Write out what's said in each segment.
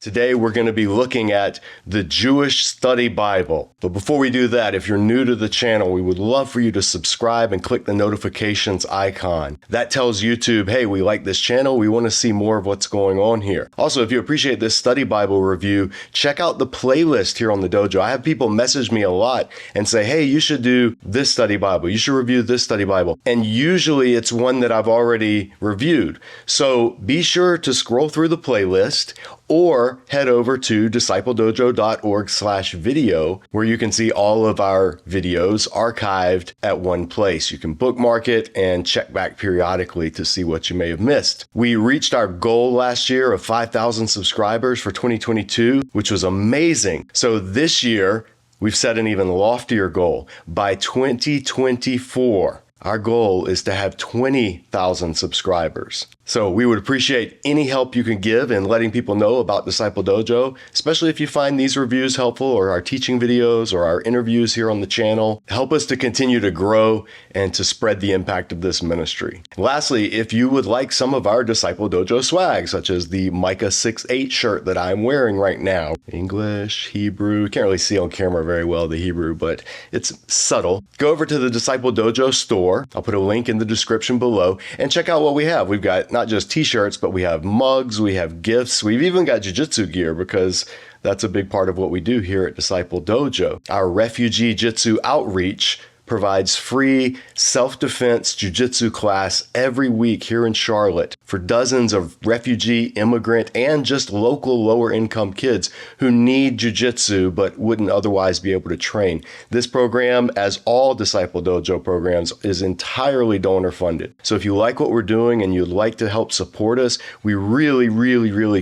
Today, we're going to be looking at the Jewish Study Bible. But before we do that, if you're new to the channel, we would love for you to subscribe and click the notifications icon. That tells YouTube, hey, we like this channel. We want to see more of what's going on here. Also, if you appreciate this study Bible review, check out the playlist here on the dojo. I have people message me a lot and say, hey, you should do this study Bible. You should review this study Bible. And usually it's one that I've already reviewed. So be sure to scroll through the playlist or head over to discipledojo.org/video, where you can see all of our videos archived at one place. You can bookmark it and check back periodically to see what you may have missed. We reached our goal last year of 5,000 subscribers for 2022, which was amazing. So this year, we've set an even loftier goal. By 2024, our goal is to have 20,000 subscribers. So we would appreciate any help you can give in letting people know about Disciple Dojo, especially if you find these reviews helpful or our teaching videos or our interviews here on the channel. Help us to continue to grow and to spread the impact of this ministry. Lastly, if you would like some of our Disciple Dojo swag, such as the Micah 6:8 shirt that I'm wearing right now, English, Hebrew, can't really see on camera very well the Hebrew, but it's subtle. Go over to the Disciple Dojo store. I'll put a link in the description below and check out what we have. We've got not just t-shirts, but we have mugs, we have gifts, we've even got jiu-jitsu gear because that's a big part of what we do here at Disciple Dojo. Our refugee jitsu outreach provides free self-defense jiu-jitsu class every week here in Charlotte for dozens of refugee, immigrant, and just local lower-income kids who need jiu-jitsu but wouldn't otherwise be able to train. This program, as all Disciple Dojo programs, is entirely donor-funded. So if you like what we're doing and you'd like to help support us, we really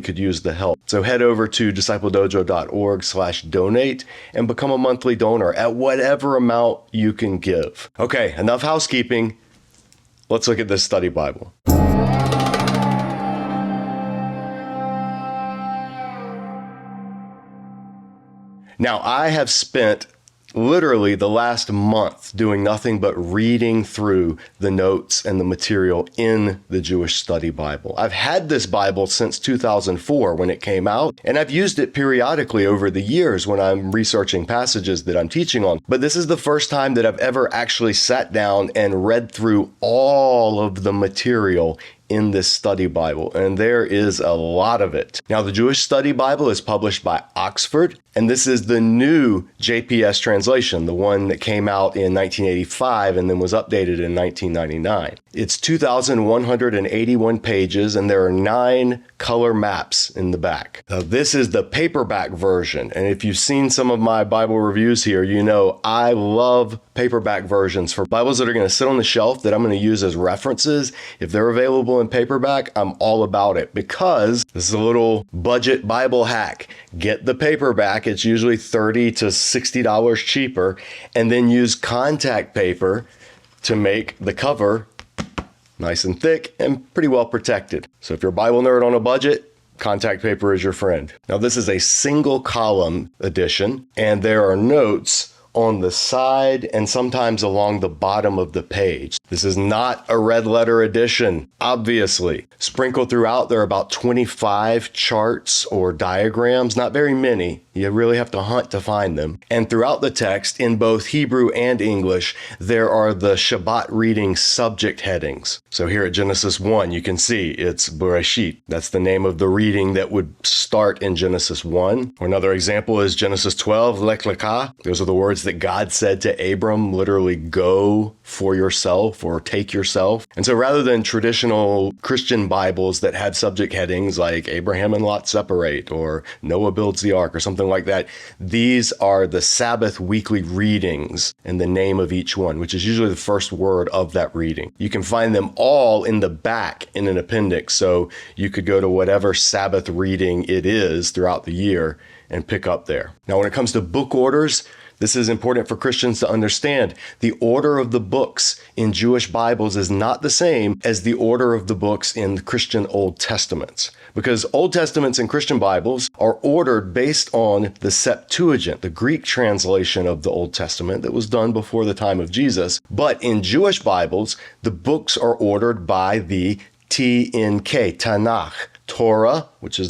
could use the help. So head over to discipledojo.org/donate and become a monthly donor at whatever amount you can give. Okay, enough housekeeping. Let's look at this study Bible. Now, I have spent literally the last month doing nothing but reading through the notes and the material in the Jewish Study Bible. I've had this Bible since 2004 when it came out, and I've used it periodically over the years when I'm researching passages that I'm teaching on. But this is the first time that I've ever actually sat down and read through all of the material in this study Bible, and there is a lot of it. Now, the Jewish Study Bible is published by Oxford, and this is the new JPS translation, the one that came out in 1985 and then was updated in 1999. It's 2,181 pages, and there are 9 color maps in the back. Now, this is the paperback version, and if you've seen some of my Bible reviews here, you know I love paperback versions for Bibles that are going to sit on the shelf that I'm going to use as references. If they're available in paperback, I'm all about it, because this is a little budget Bible hack. Get the paperback. It's usually $30 to $60 cheaper, and then use contact paper to make the cover nice and thick and pretty well protected. So if you're a Bible nerd on a budget, contact paper is your friend. Now, this is a single column edition, and there are notes on the side and sometimes along the bottom of the page. This is not a red letter edition, obviously. Sprinkled throughout, there are about 25 charts or diagrams, not very many. You really have to hunt to find them. And throughout the text, in both Hebrew and English, there are the Shabbat reading subject headings. So here at Genesis 1, you can see it's Bereshit. That's the name of the reading that would start in Genesis 1. Or another example is Genesis 12, Lech Lecha. Those are the words that God said to Abram, literally, go for yourself or take yourself. And so rather than traditional Christian Bibles that have subject headings like Abraham and Lot separate or Noah builds the ark or something like that, these are the Sabbath weekly readings and the name of each one, which is usually the first word of that reading. You can find them all in the back in an appendix, so you could go to whatever Sabbath reading it is throughout the year and pick up there. Now, when it comes to book orders, this is important for Christians to understand. The order of the books in Jewish Bibles is not the same as the order of the books in the Christian Old Testaments, because Old Testaments and Christian Bibles are ordered based on the Septuagint, the Greek translation of the Old Testament that was done before the time of Jesus. But in Jewish Bibles, the books are ordered by the TNK, Tanakh, Torah, which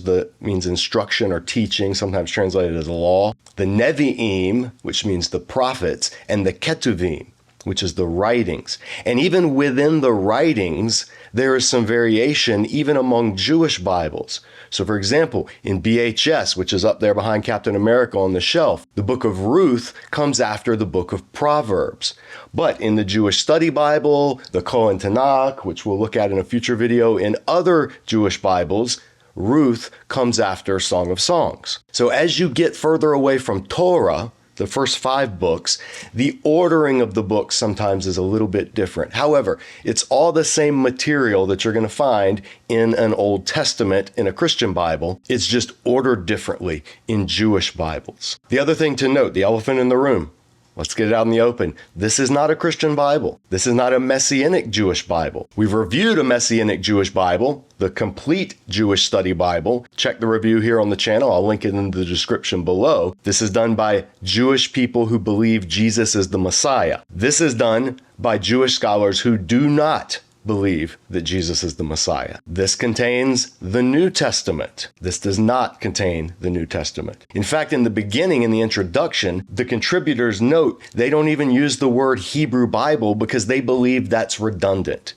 means instruction or teaching, sometimes translated as law, the Nevi'im, which means the prophets, and the Ketuvim, which is the writings. And even within the writings, there is some variation even among Jewish Bibles. So for example, in BHS, which is up there behind Captain America on the shelf, the book of Ruth comes after the book of Proverbs. But in the Jewish Study Bible, the Kohen Tanakh, which we'll look at in a future video, in other Jewish Bibles, Ruth comes after Song of Songs. So as you get further away from Torah, the first 5 books, the ordering of the books sometimes is a little bit different. However, it's all the same material that you're going to find in an Old Testament in a Christian Bible. It's just ordered differently in Jewish Bibles. The other thing to note, the elephant in the room, let's get it out in the open. This is not a Christian Bible. This is not a Messianic Jewish Bible. We've reviewed a Messianic Jewish Bible, the Complete Jewish Study Bible. Check the review here on the channel. I'll link it in the description below. This is done by Jewish people who believe Jesus is the Messiah. This is done by Jewish scholars who do not believe that Jesus is the Messiah. This contains the New Testament. This does not contain the New Testament. In fact, in the beginning, in the introduction, the contributors note they don't even use the word Hebrew Bible because they believe that's redundant.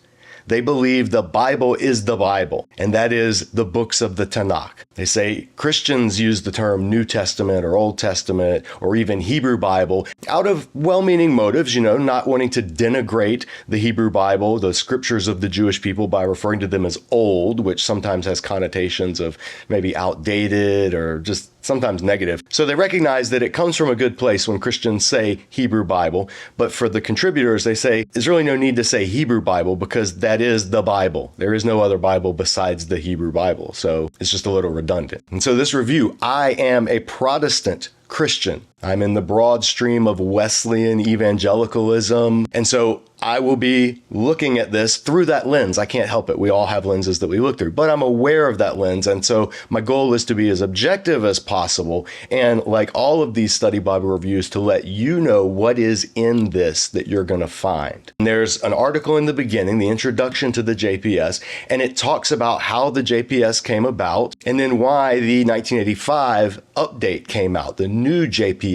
They believe the Bible is the Bible, and that is the books of the Tanakh. They say Christians use the term New Testament or Old Testament or even Hebrew Bible out of well-meaning motives, not wanting to denigrate the Hebrew Bible, the scriptures of the Jewish people, by referring to them as old, which sometimes has connotations of maybe outdated or just sometimes negative. So they recognize that it comes from a good place when Christians say Hebrew Bible, but for the contributors, they say there's really no need to say Hebrew Bible because that is the Bible. There is no other Bible besides the Hebrew Bible. So it's just a little redundant. And so this review, I am a Protestant Christian. I'm in the broad stream of Wesleyan evangelicalism. And so I will be looking at this through that lens. I can't help it. We all have lenses that we look through, but I'm aware of that lens. And so my goal is to be as objective as possible. And like all of these study Bible reviews, to let you know what is in this that you're going to find. And there's an article in the beginning, the introduction to the JPS, and it talks about how the JPS came about and then why the 1985 update came out, the new JPS.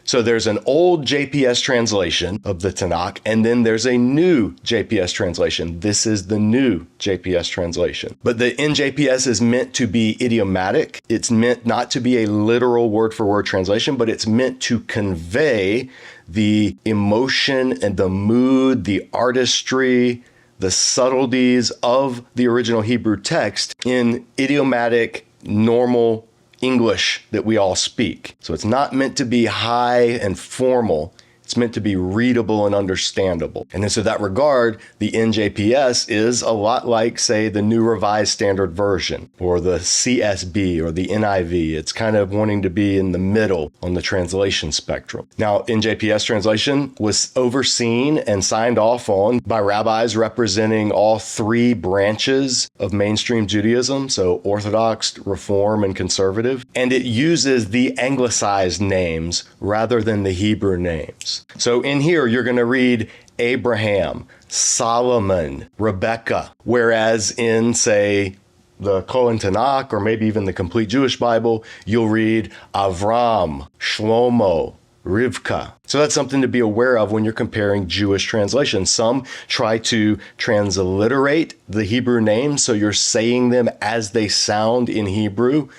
So there's an old JPS translation of the Tanakh, and then there's a new JPS translation. This is the new JPS translation. But the NJPS is meant to be idiomatic. It's meant not to be a literal word-for-word translation, but it's meant to convey the emotion and the mood, the artistry, the subtleties of the original Hebrew text in idiomatic, normal English that we all speak. So it's not meant to be high and formal. It's meant to be readable and understandable. And in so that regard, the NJPS is a lot like, say, the New Revised Standard Version or the CSB or the NIV. It's kind of wanting to be in the middle on the translation spectrum. Now, NJPS translation was overseen and signed off on by rabbis representing all 3 branches of mainstream Judaism, so Orthodox, Reform, and Conservative. And it uses the anglicized names rather than the Hebrew names. So in here, you're going to read Abraham, Solomon, Rebecca, whereas in, say, the Kohen Tanakh or maybe even the Complete Jewish Bible, you'll read Avram, Shlomo, Rivka. So that's something to be aware of when you're comparing Jewish translations. Some try to transliterate the Hebrew names, so you're saying them as they sound in Hebrew.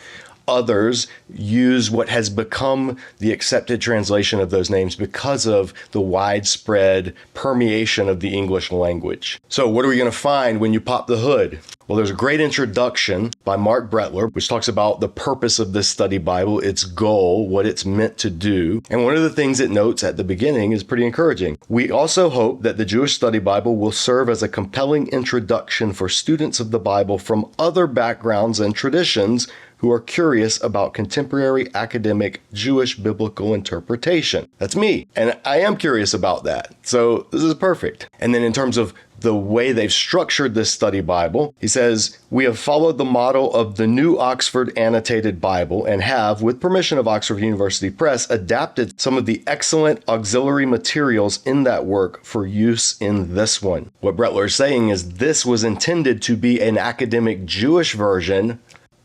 Others use what has become the accepted translation of those names because of the widespread permeation of the English language. So what are we going to find when you pop the hood? Well, there's a great introduction by Mark Brettler, which talks about the purpose of this study Bible, its goal, what it's meant to do. And one of the things it notes at the beginning is pretty encouraging. We also hope that the Jewish Study Bible will serve as a compelling introduction for students of the Bible from other backgrounds and traditions who are curious about contemporary academic Jewish biblical interpretation. That's me, and I am curious about that. So this is perfect. And then in terms of the way they've structured this study Bible, he says, we have followed the model of the New Oxford Annotated Bible and have, with permission of Oxford University Press, adapted some of the excellent auxiliary materials in that work for use in this one. What Brettler is saying is this was intended to be an academic Jewish version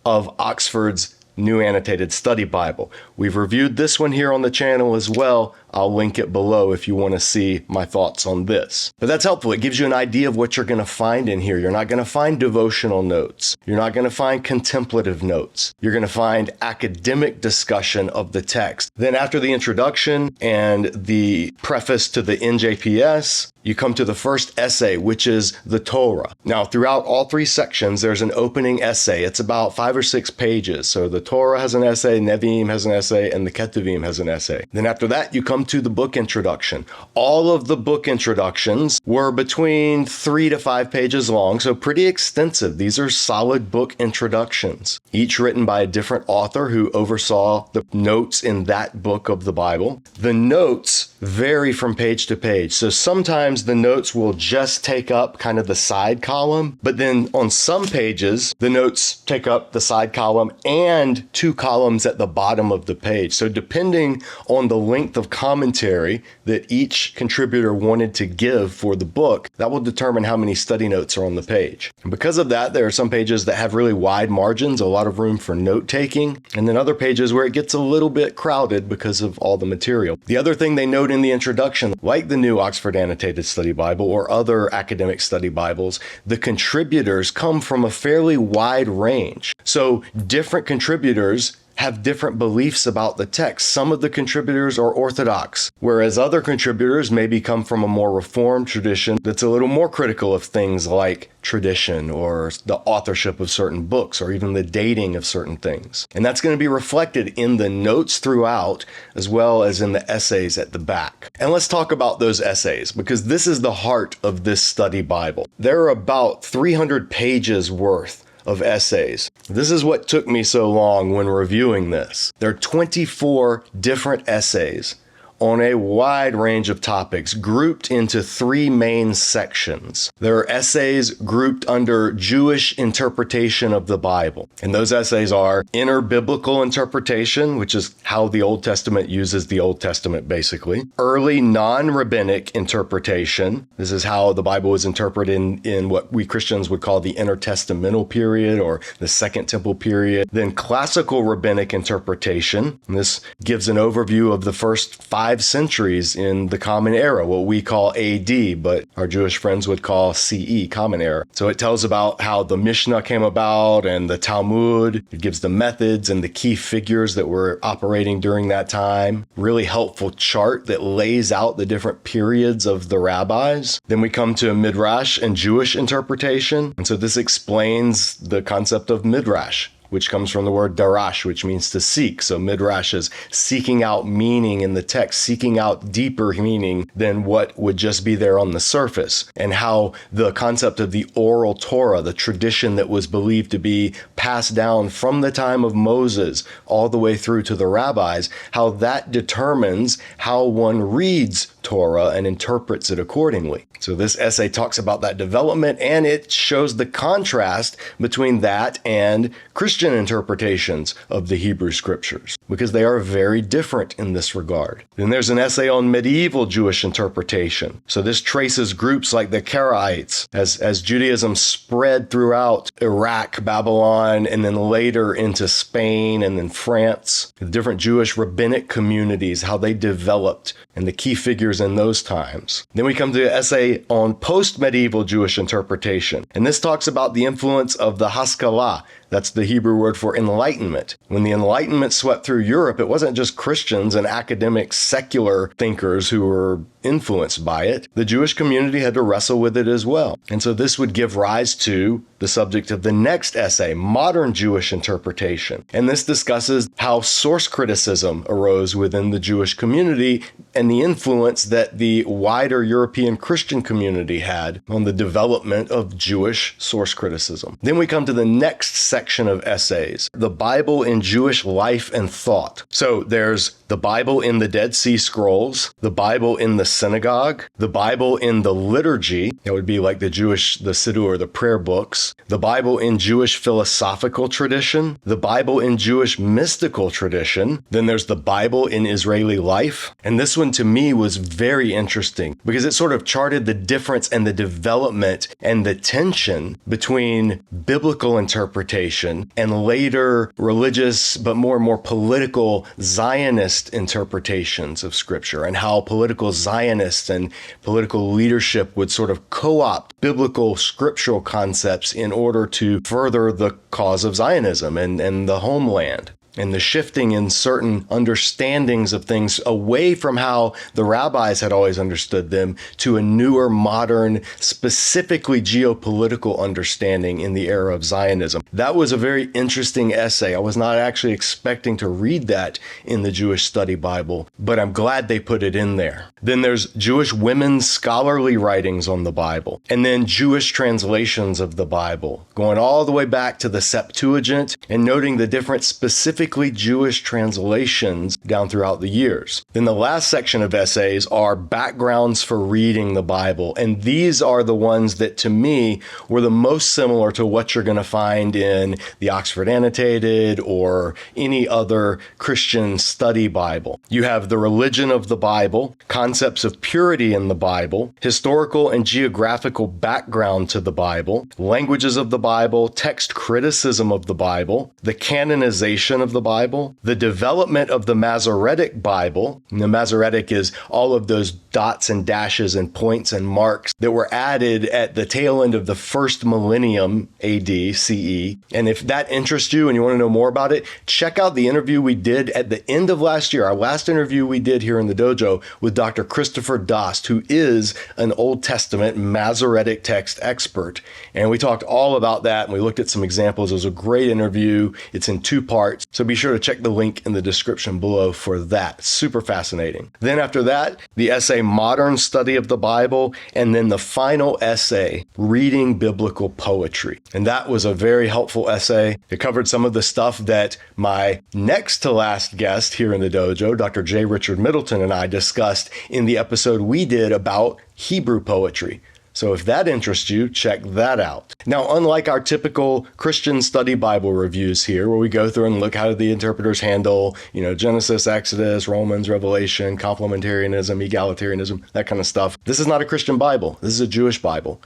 of Oxford's New Annotated Study Bible. We've reviewed this one here on the channel as well. I'll link it below if you want to see my thoughts on this. But that's helpful. It gives you an idea of what you're going to find in here. You're not going to find devotional notes. You're not going to find contemplative notes. You're going to find academic discussion of the text. Then after the introduction and the preface to the NJPS, you come to the first essay, which is the Torah. Now, throughout all three sections, there's an opening essay. It's about 5 or 6 pages. So the Torah has an essay, Nevi'im has an essay, and the Ketuvim has an essay. Then after that, you come to the book introduction. All of the book introductions were between 3 to 5 pages long, so pretty extensive. These are solid book introductions, each written by a different author who oversaw the notes in that book of the Bible. The notes vary from page to page. So sometimes the notes will just take up kind of the side column, but then on some pages, the notes take up the side column and 2 columns at the bottom of the page. So depending on the length of commentary that each contributor wanted to give for the book, that will determine how many study notes are on the page. And because of that, there are some pages that have really wide margins, a lot of room for note taking, and then other pages where it gets a little bit crowded because of all the material. The other thing they note in the introduction, like the New Oxford Annotated Study Bible or other academic study Bibles, the contributors come from a fairly wide range. So different contributors have different beliefs about the text. Some of the contributors are Orthodox, whereas other contributors maybe come from a more Reformed tradition that's a little more critical of things like tradition or the authorship of certain books or even the dating of certain things. And that's going to be reflected in the notes throughout as well as in the essays at the back. And let's talk about those essays because this is the heart of this study Bible. There are about 300 pages worth of essays. This is what took me so long when reviewing this. There are 24 different essays on a wide range of topics grouped into 3 main sections. There are essays grouped under Jewish interpretation of the Bible. And those essays are inner biblical interpretation, which is how the Old Testament uses the Old Testament basically. Early non-rabbinic interpretation. This is how the Bible was interpreted in what we Christians would call the intertestamental period or the Second Temple period. Then classical rabbinic interpretation. And this gives an overview of the first 5 centuries in the Common Era, what we call AD, but our Jewish friends would call CE, Common Era. So it tells about how the Mishnah came about and the Talmud. It gives the methods and the key figures that were operating during that time. Really helpful chart that lays out the different periods of the rabbis. Then we come to Midrash and Jewish interpretation. And so this explains the concept of Midrash, which comes from the word darash, which means to seek. So midrash is seeking out meaning in the text, seeking out deeper meaning than what would just be there on the surface, and how the concept of the oral Torah, the tradition that was believed to be passed down from the time of Moses all the way through to the rabbis, how that determines how one reads Torah and interprets it accordingly. So this essay talks about that development, and it shows the contrast between that and Christian interpretations of the Hebrew scriptures, because they are very different in this regard. Then there's an essay on medieval Jewish interpretation. So this traces groups like the Karaites as Judaism spread throughout Iraq, Babylon, and then later into Spain and then France. The different Jewish rabbinic communities, how they developed, and the key figures in those times. Then we come to an essay on post-medieval Jewish interpretation. And this talks about the influence of the Haskalah. That's the Hebrew word for enlightenment. When the Enlightenment swept through Europe, it wasn't just Christians and academic secular thinkers who were influenced by it. The Jewish community had to wrestle with it as well. And so this would give rise to the subject of the next essay, modern Jewish interpretation. And this discusses how source criticism arose within the Jewish community and the influence that the wider European Christian community had on the development of Jewish source criticism. Then we come to the next section of essays, the Bible in Jewish life and thought. So there's the Bible in the Dead Sea Scrolls, the Bible in the synagogue, the Bible in the liturgy, that would be like the Siddur or the prayer books, the Bible in Jewish philosophical tradition, the Bible in Jewish mystical tradition, then there's the Bible in Israeli life. And this one to me was very interesting because it sort of charted the difference and the development and the tension between biblical interpretation interpretation and later religious, but more and more political Zionist interpretations of Scripture, and how political Zionists and political leadership would sort of co-opt biblical scriptural concepts in order to further the cause of Zionism and the homeland. And the shifting in certain understandings of things away from how the rabbis had always understood them to a newer, modern, specifically geopolitical understanding in the era of Zionism. That was a very interesting essay. I was not actually expecting to read that in the Jewish Study Bible, but I'm glad they put it in there. Then there's Jewish women's scholarly writings on the Bible, and then Jewish translations of the Bible, going all the way back to the Septuagint and noting the different specific Jewish translations down throughout the years. Then the last section of essays are backgrounds for reading the Bible. And these are the ones that to me were the most similar to what you're going to find in the Oxford Annotated or any other Christian study Bible. You have the religion of the Bible, concepts of purity in the Bible, historical and geographical background to the Bible, languages of the Bible, text criticism of the Bible, the canonization of the Bible, the development of the Masoretic Bible. And the Masoretic is all of those dots and dashes and points and marks that were added at the tail end of the first millennium AD, CE. And if that interests you and you want to know more about it, check out the interview we did at the end of last year, our last interview we did here in the dojo with Dr. Christopher Dost, who is an Old Testament Masoretic text expert. And we talked all about that, and we looked at some examples. It was a great interview. It's in 2 parts. So be sure to check the link in the description below for that. Super fascinating. Then after that, the essay Modern Study of the Bible, and then the final essay, Reading Biblical Poetry. And that was a very helpful essay. It covered some of the stuff that my next to last guest here in the dojo, Dr. J. Richard Middleton, and I discussed in the episode we did about Hebrew poetry. So if that interests you, check that out. Now, unlike our typical Christian study Bible reviews here, where we go through and look how the interpreters handle, Genesis, Exodus, Romans, Revelation, complementarianism, egalitarianism, that kind of stuff. This is not a Christian Bible. This is a Jewish Bible.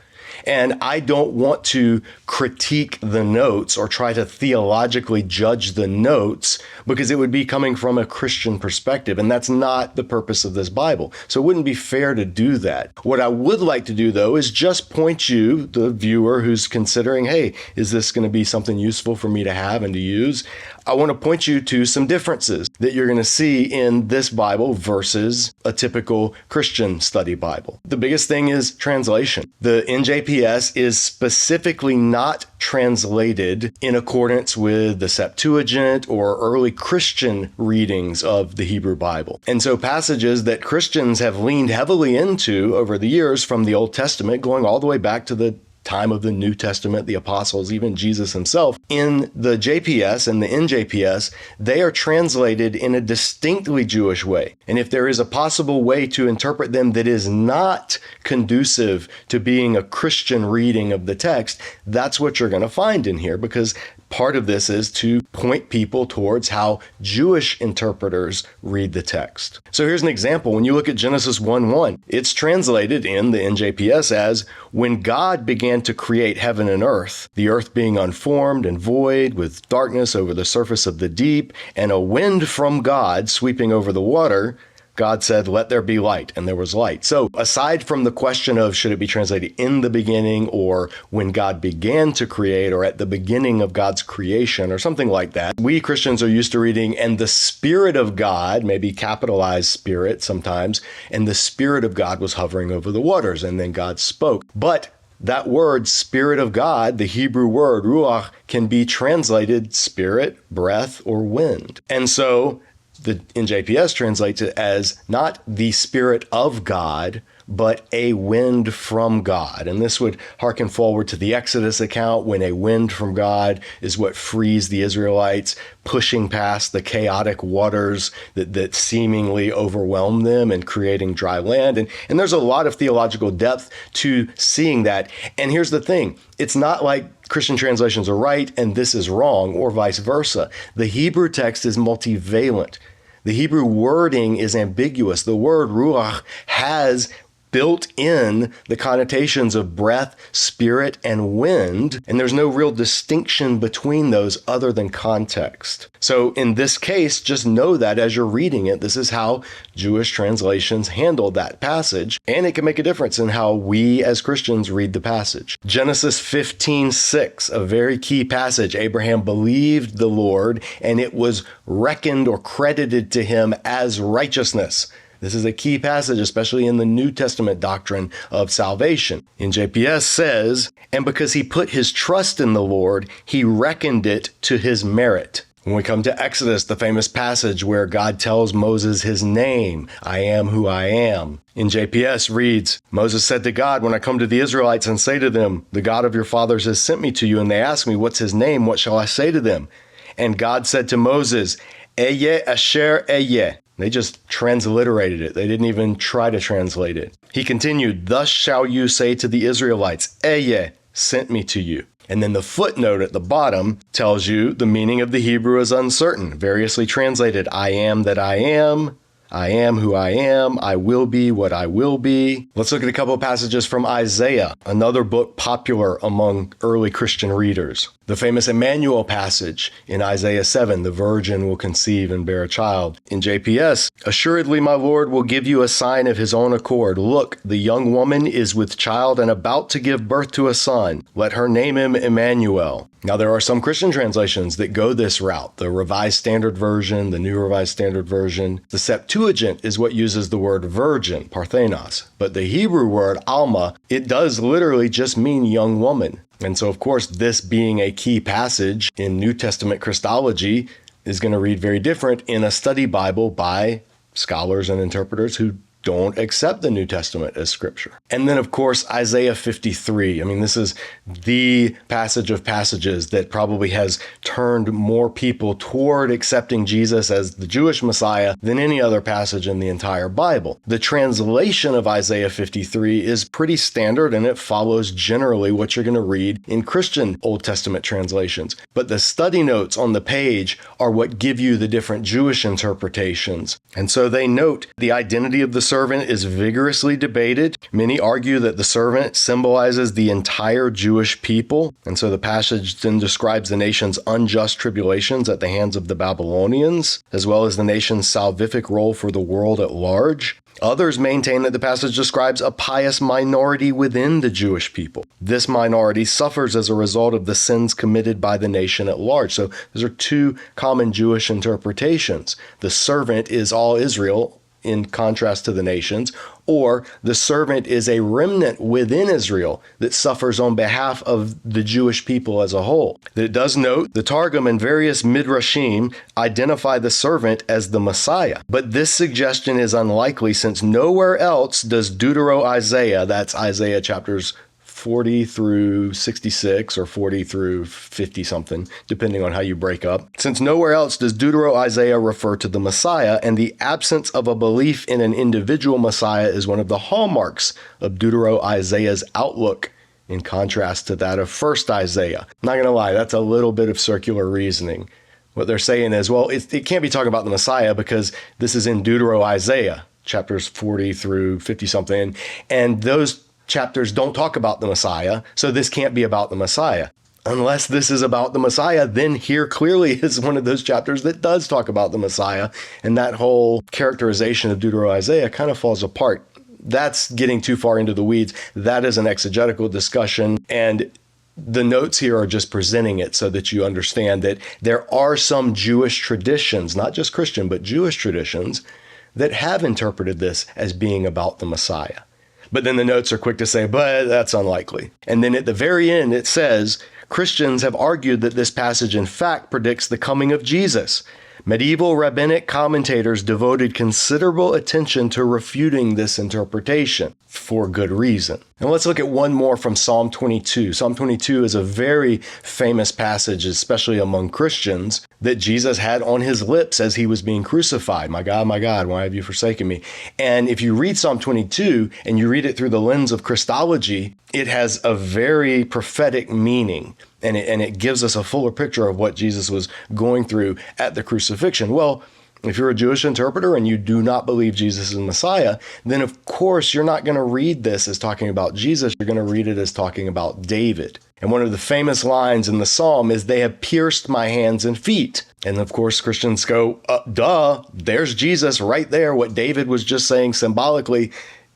And I don't want to critique the notes or try to theologically judge the notes because it would be coming from a Christian perspective. And that's not the purpose of this Bible. So it wouldn't be fair to do that. What I would like to do, though, is just point you, the viewer who's considering, hey, is this going to be something useful for me to have and to use? I want to point you to some differences that you're going to see in this Bible versus a typical Christian study Bible. The biggest thing is translation. The NJPS is specifically not translated in accordance with the Septuagint or early Christian readings of the Hebrew Bible. And so passages that Christians have leaned heavily into over the years from the Old Testament, going all the way back to the time of the New Testament, the apostles, even Jesus himself, in the JPS and the NJPS, they are translated in a distinctly Jewish way. And if there is a possible way to interpret them that is not conducive to being a Christian reading of the text, that's what you're going to find in here, because part of this is to point people towards how Jewish interpreters read the text. So here's an example. When you look at Genesis 1:1, it's translated in the NJPS as, when God began to create heaven and earth, the earth being unformed and void, with darkness over the surface of the deep, and a wind from God sweeping over the water, God said, let there be light, and there was light. So aside from the question of should it be translated in the beginning or when God began to create or at the beginning of God's creation or something like that, we Christians are used to reading, and the Spirit of God, maybe capitalized Spirit sometimes, and the Spirit of God was hovering over the waters, and then God spoke. But that word, Spirit of God, the Hebrew word, ruach, can be translated spirit, breath, or wind. And so the NJPS translates it as not the Spirit of God, but a wind from God. And this would hearken forward to the Exodus account, when a wind from God is what frees the Israelites, pushing past the chaotic waters that seemingly overwhelm them and creating dry land. And there's a lot of theological depth to seeing that. And here's the thing. It's not like Christian translations are right and this is wrong, or vice versa. The Hebrew text is multivalent. The Hebrew wording is ambiguous. The word ruach has built in the connotations of breath, spirit, and wind, and there's no real distinction between those other than context. So in this case, just know that as you're reading it, this is how Jewish translations handle that passage, and it can make a difference in how we as Christians read the passage. Genesis 15:6, a very key passage. Abraham believed the Lord, and it was reckoned or credited to him as righteousness. This is a key passage, especially in the New Testament doctrine of salvation. In JPS says, and because he put his trust in the Lord, he reckoned it to his merit. When we come to Exodus, the famous passage where God tells Moses his name, I am who I am. In JPS reads, Moses said to God, when I come to the Israelites and say to them, the God of your fathers has sent me to you, and they ask me, what's his name? What shall I say to them? And God said to Moses, Eyeh Asher Eyeh. They just transliterated it. They didn't even try to translate it. He continued, thus shall you say to the Israelites, Eyeh sent me to you. And then the footnote at the bottom tells you the meaning of the Hebrew is uncertain, variously translated, I am that I am who I am, I will be what I will be. Let's look at a couple of passages from Isaiah, another book popular among early Christian readers. The famous Emmanuel passage in Isaiah 7, the virgin will conceive and bear a child. In JPS, assuredly my Lord will give you a sign of his own accord. Look, the young woman is with child and about to give birth to a son. Let her name him Emmanuel. Now, there are some Christian translations that go this route. The Revised Standard Version, the New Revised Standard Version. The Septuagint is what uses the word virgin, parthenos. But the Hebrew word alma, it does literally just mean young woman. And so, of course, this being a key passage in New Testament Christology is going to read very different in a study Bible by scholars and interpreters who don't accept the New Testament as scripture. And then, of course, Isaiah 53. I mean, this is the passage of passages that probably has turned more people toward accepting Jesus as the Jewish Messiah than any other passage in the entire Bible. The translation of Isaiah 53 is pretty standard, and it follows generally what you're going to read in Christian Old Testament translations. But the study notes on the page are what give you the different Jewish interpretations. And so they note the identity of the servant is vigorously debated. Many argue that the servant symbolizes the entire Jewish people. And so the passage then describes the nation's unjust tribulations at the hands of the Babylonians, as well as the nation's salvific role for the world at large. Others maintain that the passage describes a pious minority within the Jewish people. This minority suffers as a result of the sins committed by the nation at large. So those are two common Jewish interpretations. The servant is all Israel, in contrast to the nations, or the servant is a remnant within Israel that suffers on behalf of the Jewish people as a whole. It does note the Targum and various midrashim identify the servant as the Messiah, but this suggestion is unlikely since nowhere else does Deutero-Isaiah, that's Isaiah chapters 40 through 66 or 40 through 50 something, depending on how you break up. Since nowhere else does Deutero-Isaiah refer to the Messiah, and the absence of a belief in an individual Messiah is one of the hallmarks of Deutero-Isaiah's outlook, in contrast to that of 1st Isaiah. I'm not going to lie, that's a little bit of circular reasoning. What they're saying is, well, it can't be talking about the Messiah because this is in Deutero-Isaiah, chapters 40 through 50 something, and those chapters don't talk about the Messiah, so this can't be about the Messiah. Unless this is about the Messiah, then here clearly is one of those chapters that does talk about the Messiah, and that whole characterization of Deutero-Isaiah kind of falls apart. That's getting too far into the weeds. That is an exegetical discussion, and the notes here are just presenting it so that you understand that there are some Jewish traditions, not just Christian, but Jewish traditions, that have interpreted this as being about the Messiah. But then the notes are quick to say, but that's unlikely. And then at the very end, it says, Christians have argued that this passage in fact predicts the coming of Jesus. Medieval rabbinic commentators devoted considerable attention to refuting this interpretation for good reason. And let's look at one more from Psalm 22. Psalm 22 is a very famous passage, especially among Christians, that Jesus had on his lips as he was being crucified. My God, why have you forsaken me? And if you read Psalm 22 and you read it through the lens of Christology, it has a very prophetic meaning. And it gives us a fuller picture of what Jesus was going through at the crucifixion. Well, If you're a Jewish interpreter and you do not believe Jesus is Messiah, then of course you're not going to read this as talking about Jesus. You're going to read it as talking about David. And one of the famous lines in the psalm is, "They have pierced my hands and feet." And of course, Christians go, duh, there's Jesus right there. What David was just saying symbolically,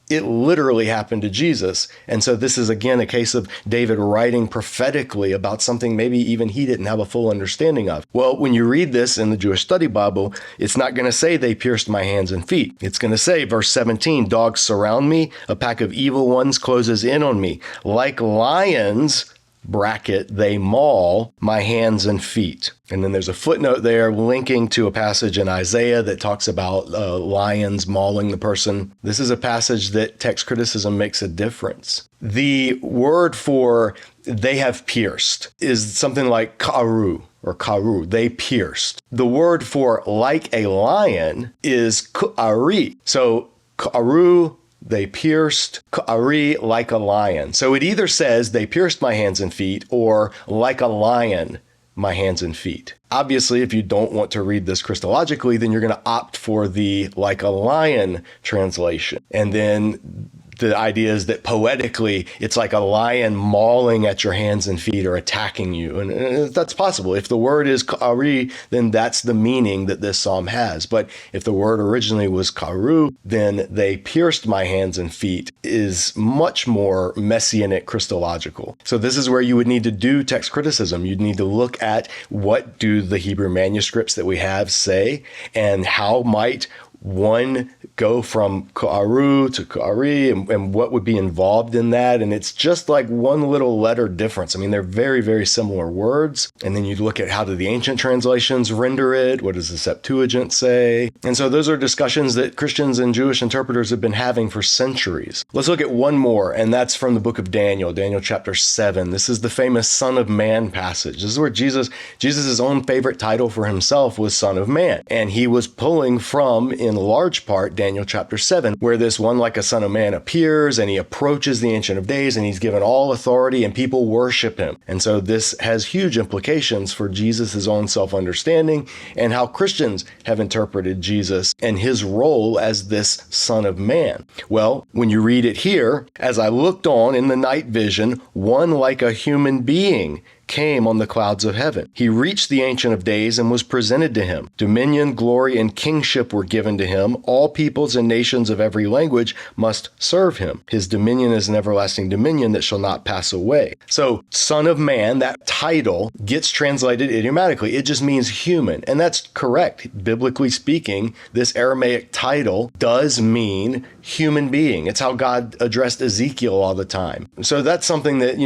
it literally happened to Jesus. And so this is, again, a case of David writing prophetically about something maybe even he didn't have a full understanding of. Well, when you read this in the Jewish Study Bible, it's not going to say they pierced my hands and feet. It's going to say, verse 17, "Dogs surround me, a pack of evil ones closes in on me. Like lions," bracket, "they maul my hands and feet." And then there's a footnote there linking to a passage in Isaiah that talks about lions mauling the person. This is a passage that text criticism makes a difference. The word for "they have pierced" is something like karu or karu, "they pierced." The word for "like a lion" is ku'ari. So karu, "they pierced," ka'ari, "like a lion." So it either says "they pierced my hands and feet" or "like a lion, my hands and feet." Obviously, if you don't want to read this Christologically, then you're going to opt for the "like a lion" translation. And then the idea is that poetically, it's like a lion mauling at your hands and feet or attacking you. And that's possible. If the word is ka'ari, then that's the meaning that this psalm has. But if the word originally was karu, then "they pierced my hands and feet" is much more messianic Christological. So this is where you would need to do text criticism. You'd need to look at what do the Hebrew manuscripts that we have say, and how might one go from ka'aru to ka'ari, and what would be involved in that. And it's just like one little letter difference. I mean, they're very, very similar words. And then you look at how do the ancient translations render it? What does the Septuagint say? And so those are discussions that Christians and Jewish interpreters have been having for centuries. Let's look at one more, and that's from the book of Daniel, Daniel chapter 7. This is the famous Son of Man passage. This is where Jesus' own favorite title for himself was Son of Man. And he was pulling from, in large part, Daniel chapter 7, where this one like a son of man appears and he approaches the Ancient of Days and he's given all authority and people worship him. And so this has huge implications for Jesus' own self-understanding and how Christians have interpreted Jesus and his role as this Son of Man. Well, when you read it here, "As I looked on in the night vision, one like a human being came on the clouds of heaven. He reached the Ancient of Days and was presented to him. Dominion, glory, and kingship were given to him. All peoples and nations of every language must serve him. His dominion is an everlasting dominion that shall not pass away." So, Son of Man, that title, gets translated idiomatically. It just means human. And that's correct. Biblically speaking, this Aramaic title does mean human being. It's how God addressed Ezekiel all the time. So that's something that,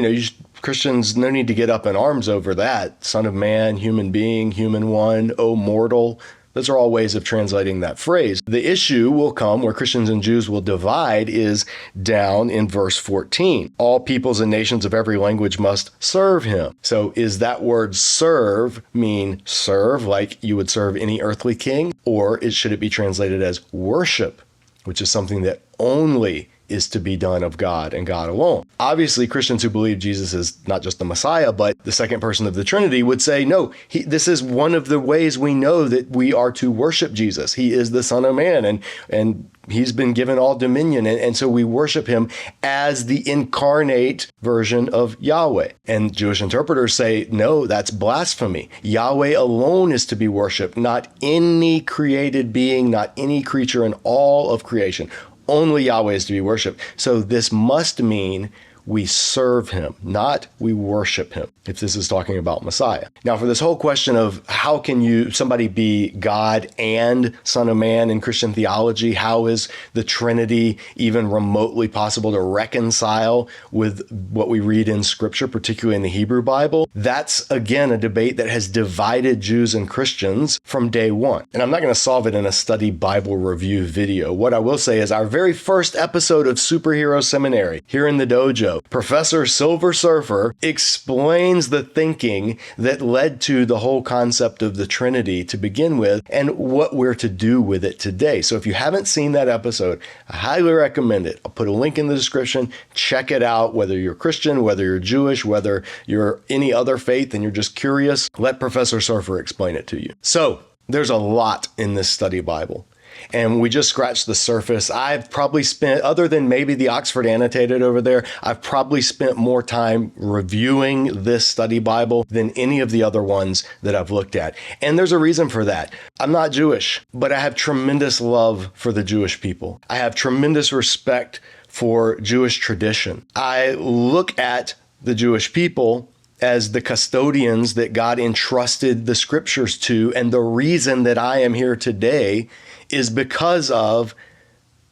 Christians, no need to get up in arms over that. Son of Man, human being, human one, O mortal. Those are all ways of translating that phrase. The issue will come where Christians and Jews will divide is down in verse 14. All peoples and nations of every language must serve him. So is that word serve mean serve like you would serve any earthly king? Or should it be translated as worship, which is something that only is to be done of God and God alone? Obviously, Christians who believe Jesus is not just the Messiah, but the second person of the Trinity would say, no, this is one of the ways we know that we are to worship Jesus. He is the Son of Man, and he's been given all dominion. And so we worship him as the incarnate version of Yahweh. And Jewish interpreters say, no, that's blasphemy. Yahweh alone is to be worshiped, not any created being, not any creature in all of creation. Only Yahweh is to be worshiped. So this must mean we serve him, not we worship him, if this is talking about Messiah. Now, for this whole question of how can somebody be God and Son of Man in Christian theology, how is the Trinity even remotely possible to reconcile with what we read in Scripture, particularly in the Hebrew Bible? That's, again, a debate that has divided Jews and Christians from day one. And I'm not going to solve it in a study Bible review video. What I will say is our very first episode of Superhero Seminary here in the dojo, Professor Silver Surfer explains the thinking that led to the whole concept of the Trinity to begin with and what we're to do with it today. So if you haven't seen that episode, I highly recommend it. I'll put a link in the description. Check it out, whether you're Christian, whether you're Jewish, whether you're any other faith and you're just curious. Let Professor Surfer explain it to you. So There's a lot in this study Bible. And we just scratched the surface. I've probably spent, other than maybe the Oxford Annotated over there, I've probably spent more time reviewing this study Bible than any of the other ones that I've looked at. And there's a reason for that. I'm not Jewish, but I have tremendous love for the Jewish people. I have tremendous respect for Jewish tradition. I look at the Jewish people as the custodians that God entrusted the scriptures to. And the reason that I am here today is because of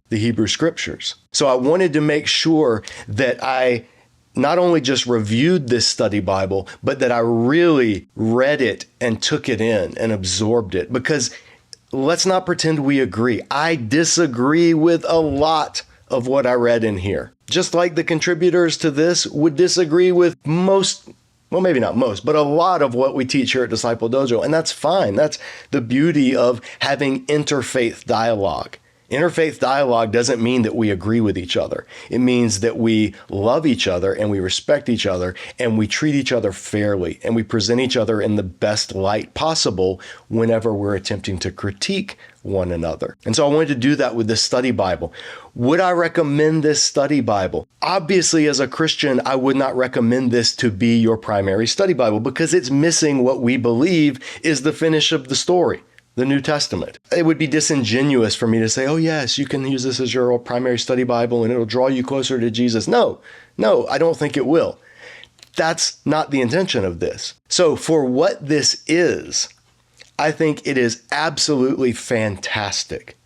the Hebrew scriptures. So I wanted to make sure that I not only just reviewed this study Bible, but that I really read it and took it in and absorbed it. Because let's not pretend we agree. I disagree with a lot of what I read in here. Just like the contributors to this would disagree with most, well, maybe not most, but a lot of what we teach here at Disciple Dojo. And that's fine. That's the beauty of having interfaith dialogue. Interfaith dialogue doesn't mean that we agree with each other. It means that we love each other and we respect each other and we treat each other fairly and we present each other in the best light possible whenever we're attempting to critique one another. And so I wanted to do that with this study Bible. Would I recommend this study Bible? Obviously, as a Christian, I would not recommend this to be your primary study Bible because it's missing what we believe is the finish of the story, the New Testament. It would be disingenuous for me to say, oh yes, you can use this as your primary study Bible and it'll draw you closer to Jesus. No, I don't think it will. That's not the intention of this. So for what this is, I think it is absolutely fantastic.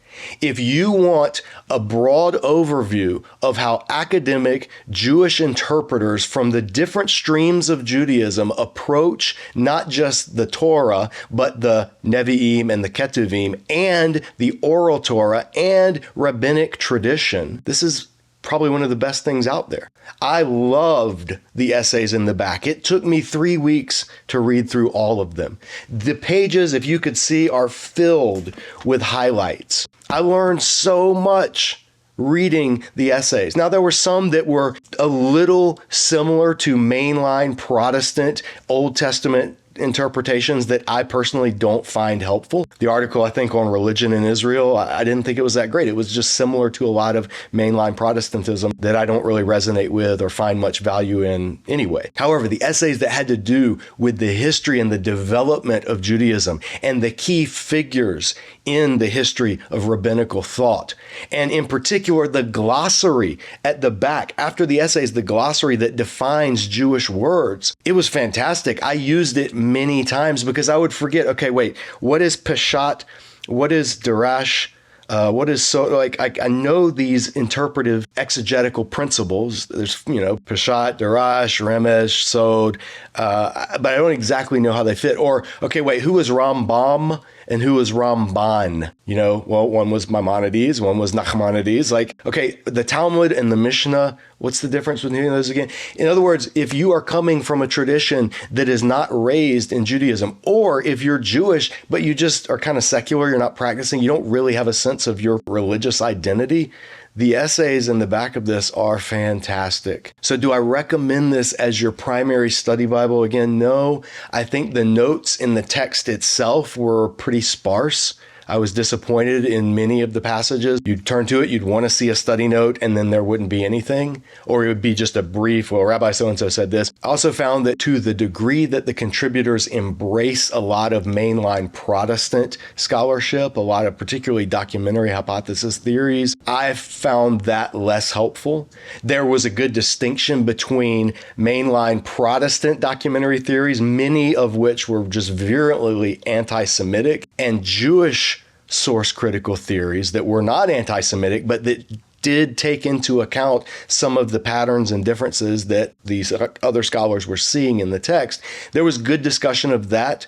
If you want a broad overview of how academic Jewish interpreters from the different streams of Judaism approach not just the Torah, but the Nevi'im and the Ketuvim and the oral Torah and rabbinic tradition, this is probably one of the best things out there. I loved the essays in the back. It took me 3 weeks to read through all of them. The pages, if you could see, are filled with highlights. I learned so much reading the essays. Now, there were some that were a little similar to mainline Protestant Old Testament interpretations that I personally don't find helpful. The article, I think, on religion in Israel, I didn't think it was that great. It was just similar to a lot of mainline Protestantism that I don't really resonate with or find much value in anyway. However, the essays that had to do with the history and the development of Judaism and the key figures in the history of rabbinical thought, and in particular, the glossary at the back, after the essays, the glossary that defines Jewish words, it was fantastic. I used it many times because I would forget, okay, wait, what is Peshat? What is Darash? What is so, like, I know these interpretive exegetical principles. There's, Peshat, Darash, Remesh, Sod, but I don't exactly know how they fit. Or, okay, wait, who is Rambam and who is Ramban? Well, one was Maimonides, one was Nachmanides. Like, okay, the Talmud and the Mishnah, what's the difference between those again? In other words, if you are coming from a tradition that is not raised in Judaism, or if you're Jewish, but you just are kind of secular, you're not practicing, you don't really have a sense of your religious identity, the essays in the back of this are fantastic. So do I recommend this as your primary study Bible? Again, no. I think the notes in the text itself were pretty sparse. I was disappointed in many of the passages. You'd turn to it, you'd want to see a study note, and then there wouldn't be anything. Or it would be just a brief, well, Rabbi so-and-so said this. I also found that to the degree that the contributors embrace a lot of mainline Protestant scholarship, a lot of particularly documentary hypothesis theories, I found that less helpful. There was a good distinction between mainline Protestant documentary theories, many of which were just virulently anti-Semitic, and Jewish source critical theories that were not anti-Semitic, but that did take into account some of the patterns and differences that these other scholars were seeing in the text. There was good discussion of that.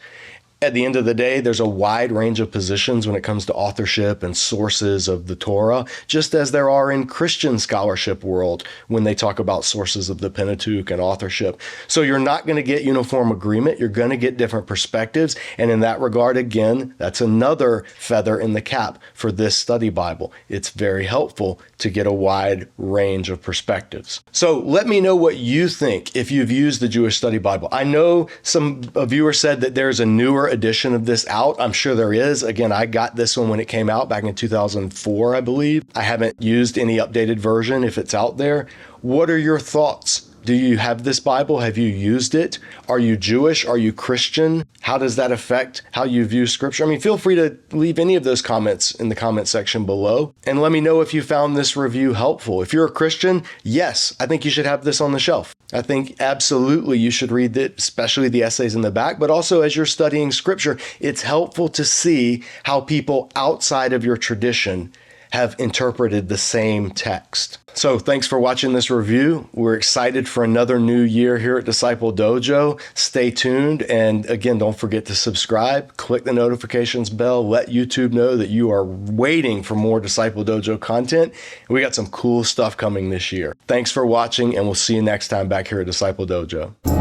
At the end of the day, there's a wide range of positions when it comes to authorship and sources of the Torah, just as there are in Christian scholarship world when they talk about sources of the Pentateuch and authorship. So you're not going to get uniform agreement. You're going to get different perspectives. And in that regard, again, that's another feather in the cap for this study Bible. It's very helpful to get a wide range of perspectives. So let me know what you think if you've used the Jewish Study Bible. I know some viewers said that there's a newer edition of this out? I'm sure there is. Again, I got this one when it came out back in 2004, I believe. I haven't used any updated version if it's out there. What are your thoughts? Do you have this Bible? Have you used it? Are you Jewish? Are you Christian? How does that affect how you view Scripture? I mean, feel free to leave any of those comments in the comment section below. And let me know if you found this review helpful. If you're a Christian, yes, I think you should have this on the shelf. I think absolutely you should read it, especially the essays in the back. But also as you're studying Scripture, it's helpful to see how people outside of your tradition have interpreted the same text. So thanks for watching this review. We're excited for another new year here at Disciple Dojo. Stay tuned. And again, don't forget to subscribe, click the notifications bell, let YouTube know that you are waiting for more Disciple Dojo content. We got some cool stuff coming this year. Thanks for watching, and we'll see you next time back here at Disciple Dojo.